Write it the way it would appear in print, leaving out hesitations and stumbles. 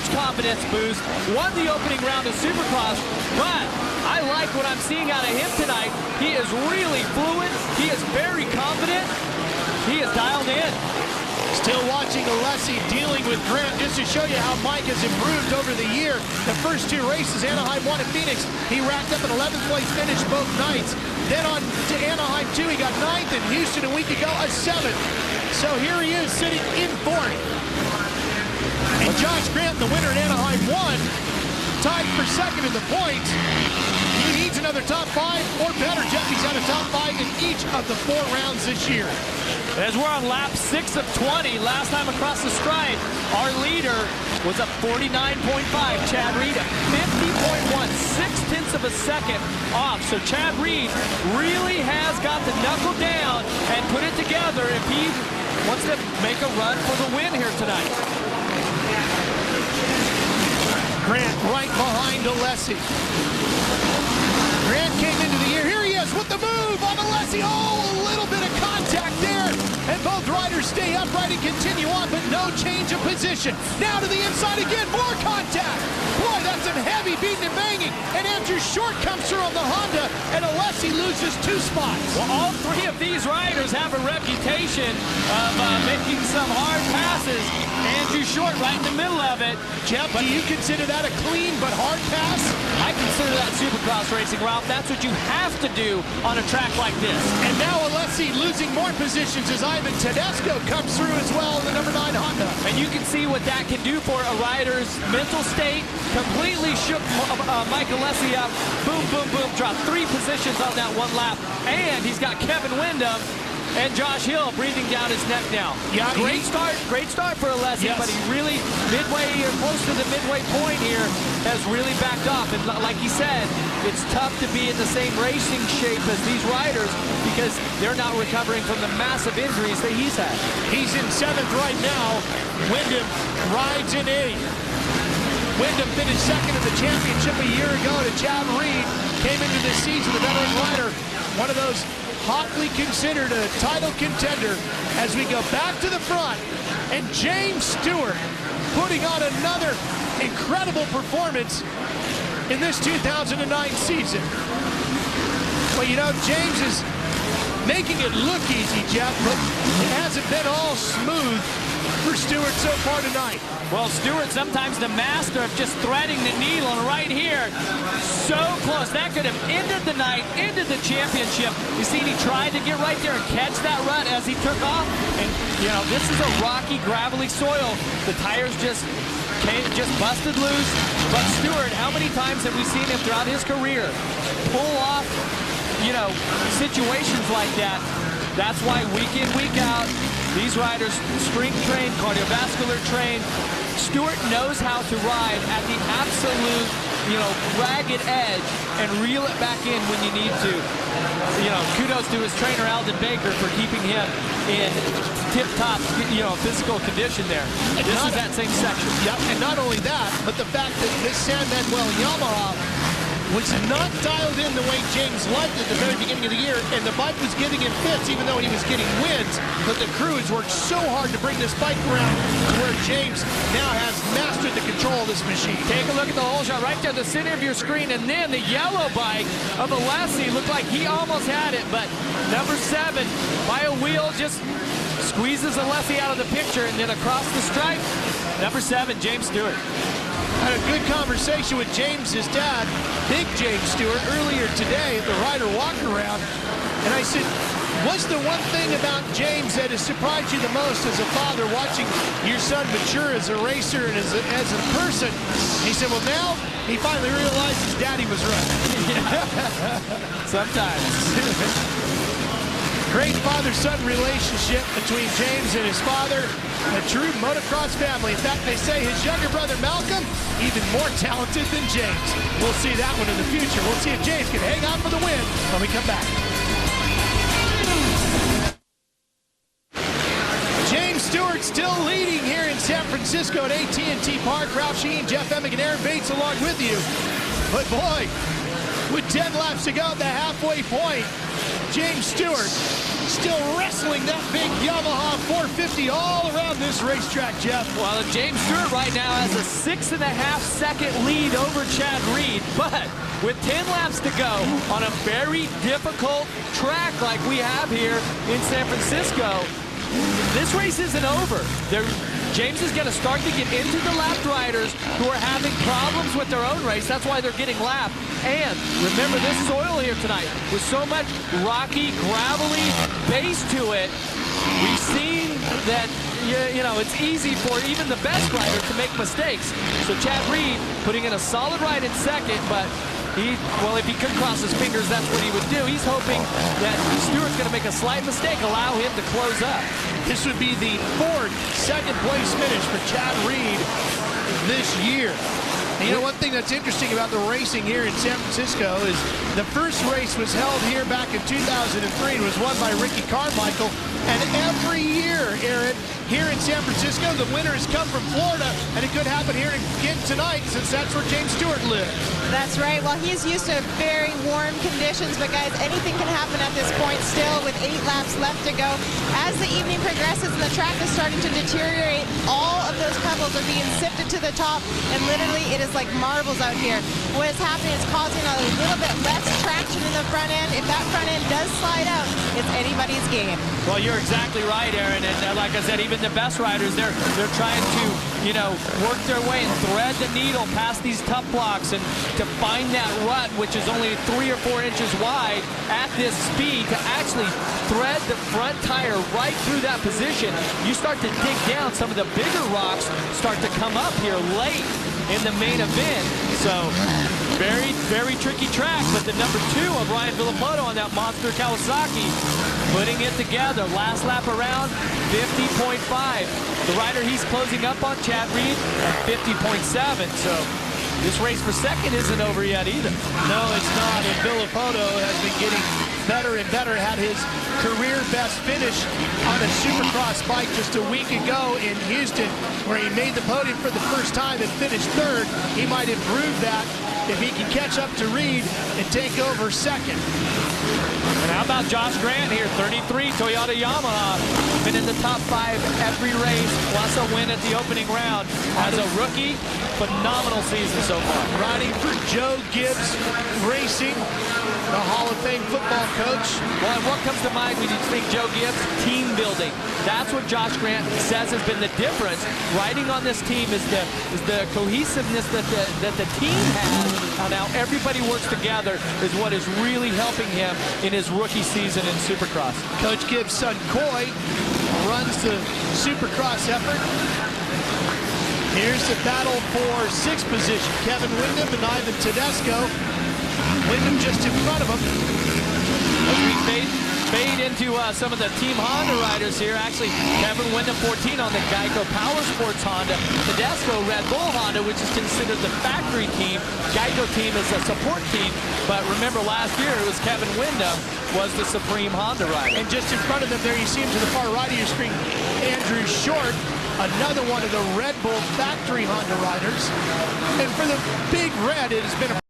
huge confidence boost, won the opening round of Supercross, but I like what I'm seeing out of him tonight. He is really fluid. He is very confident. He is dialed in. Still watching Alessi dealing with Grant, just to show you how Mike has improved over the year. The first two races, Anaheim 1 and Phoenix, he racked up an 11th place finish both nights. Then on to Anaheim 2, he got 9th, and Houston a week ago, a 7th. So here he is sitting in 4th. And Josh Grant, the winner in Anaheim 1, tied for 2nd in the points. He needs another top 5 or better. Jeffy's had a top 5 in each of the 4 rounds this year. As we're on lap 6 of 20, last time across the stripe, our leader was a 49.5. Chad Reed at 50.1, 6/10 of a second off. So Chad Reed really has got to knuckle down and put it together if he wants to make a run for the win here tonight. Grant right behind Alessi. Grant came into the year. Here he is with the move on Alessi. Oh, a little bit of contact there. And both riders stay upright and continue on, but no change of position. Now to the inside again, more contact. Boy, that's some heavy beating and banging. And Andrew Short comes through on the Honda, and Alessi loses 2 spots. Well, all 3 of these riders have a reputation of making some hard passes. Andrew Short right in the middle of it. Jeff, do you consider that a clean but hard pass? I consider that Supercross racing, Ralph. That's what you have to do on a track like this. And now Alessi losing more positions as Ivan Tedesco comes through as well in the number 9 Honda. And you can see what that can do for a rider's mental state. Completely shook Mike Alessi up. Boom, boom, boom. Dropped 3 positions on that 1 lap. And he's got Kevin Windham and Josh Hill breathing down his neck now. Yeah, great start for Alessi, yes. But he really, midway or close to the midway point here, has really backed off. And like he said, it's tough to be in the same racing shape as these riders because they're not recovering from the massive injuries that he's had. He's in 7th right now. Windham rides in 8th. Windham finished 2nd in the championship a year ago to Chad Reed. Came into this season, the veteran rider, one of those hotly considered a title contender. As we go back to the front, and James Stewart putting on another incredible performance in this 2009 season. Well, you know, James is making it look easy, Jeff, but it hasn't been all smooth for Stewart so far tonight. Well, Stewart sometimes the master of just threading the needle, and right here, so close. That could have ended the night, ended the championship. You see, he tried to get right there and catch that rut as he took off. And, you know, this is a rocky, gravelly soil. The tires just busted loose. But Stewart, how many times have we seen him throughout his career pull off, you know, situations like that? That's why week in, week out, these riders strength trained, cardiovascular trained. Stewart knows how to ride at the absolute, you know, ragged edge and reel it back in when you need to. You know, kudos to his trainer, Alden Baker, for keeping him in tip-top, you know, physical condition there. And this is that same section. Yep, and not only that, but the fact that this San Manuel Yamaha was not dialed in the way James liked at the very beginning of the year, and the bike was giving him fits even though he was getting wins, but the crew has worked so hard to bring this bike around to where James now has mastered the control of this machine. Take a look at the whole shot right there at the center of your screen, and then the yellow bike of Alessi looked like he almost had it, but number 7 by a wheel just squeezes Alessi out of the picture, and then across the stripe, number 7, James Stewart. Had a good conversation with James's dad, Big James Stewart, earlier today at the Ryder Walk-Around. And I said, what's the one thing about James that has surprised you the most as a father, watching your son mature as a racer and as a person? He said, well, now he finally realized his daddy was right. Sometimes. Great father-son relationship between James and his father. A true motocross family. In fact, they say his younger brother Malcolm, even more talented than James. We'll see that one in the future. We'll see if James can hang on for the win when we come back. James Stewart still leading here in San Francisco at AT&T Park. Ralph Sheen, Jeff Emig, and Aaron Bates along with you. But boy, with 10 laps to go at the halfway point, James Stewart still wrestling that big Yamaha 450 all around this racetrack, Jeff. Well, James Stewart right now has a 6.5-second lead over Chad Reed, but with 10 laps to go on a very difficult track like we have here in San Francisco, this race isn't over. James is going to start to get into the lapped riders who are having problems with their own race. That's why they're getting lapped. And remember, this soil here tonight with so much rocky, gravelly base to it, we've seen that, you know, it's easy for even the best rider to make mistakes. So Chad Reed putting in a solid ride in second, but well, if he could cross his fingers, that's what he would do. He's hoping that Stewart's going to make a slight mistake, allow him to close up. This would be the fourth second-place finish for Chad Reed this year. And you know, one thing that's interesting about the racing here in San Francisco is the first race was held here back in 2003 and was won by Ricky Carmichael. And every year, Aaron, here in San Francisco, the winner has come from Florida, and it could happen here again tonight since that's where James Stewart lives. That's right. Well, he's used to very warm conditions, but guys, anything can happen at this point still with 8 laps left to go. As the evening progresses and the track is starting to deteriorate, all of those pebbles are being sifted to the top, and literally it is like marbles out here. What is happening is causing a little bit less traction in the front end. If that front end does slide out, it's anybody's game. Well, you're exactly right, Aaron. And like I said, even the best riders, they're trying to, you know, work their way and thread the needle past these tough blocks and to find that rut, which is only 3 or 4 inches wide at this speed, to actually thread the front tire right through that position. You start to dig down, some of the bigger rocks start to come up here late in the main event. So very, very tricky track, but the number 2 of Ryan Villopoto on that monster Kawasaki putting it together. Last lap around, 50.5. The rider he's closing up on, Chad Reed, at 50.7. So this race for second isn't over yet either. No, it's not. And Villopoto has been getting better and better. Had his career best finish on a Supercross bike just a week ago in Houston, where he made the podium for the first time and finished third. He might improve that if he can catch up to Reed and take over second. And how about Josh Grant here, 33, Toyota Yamaha. Been in the top 5 every race, plus a win at the opening round. As a rookie, phenomenal season so far. Riding for Joe Gibbs Racing, the Hall of Fame football coach. Well, and what comes to mind when you think Joe Gibbs? Team building. That's what Josh Grant says has been the difference. Riding on this team is the cohesiveness that the team has. Now everybody works together is what is really helping him in his rookie season in Supercross. Coach Gibbs' son Coy runs the Supercross effort. Here's the battle for 6th position. Kevin Windham and Ivan Tedesco. Windham just in front of him. As we fade into some of the Team Honda riders here. Actually, Kevin Windham 14 on the Geico Power Sports Honda. Tedesco Red Bull Honda, which is considered the factory team. Geico team is a support team. But remember, last year it was Kevin Windham was the supreme Honda rider. And just in front of them there, you see him to the far right of your screen, Andrew Short, another one of the Red Bull factory Honda riders. And for the Big Red, it has been a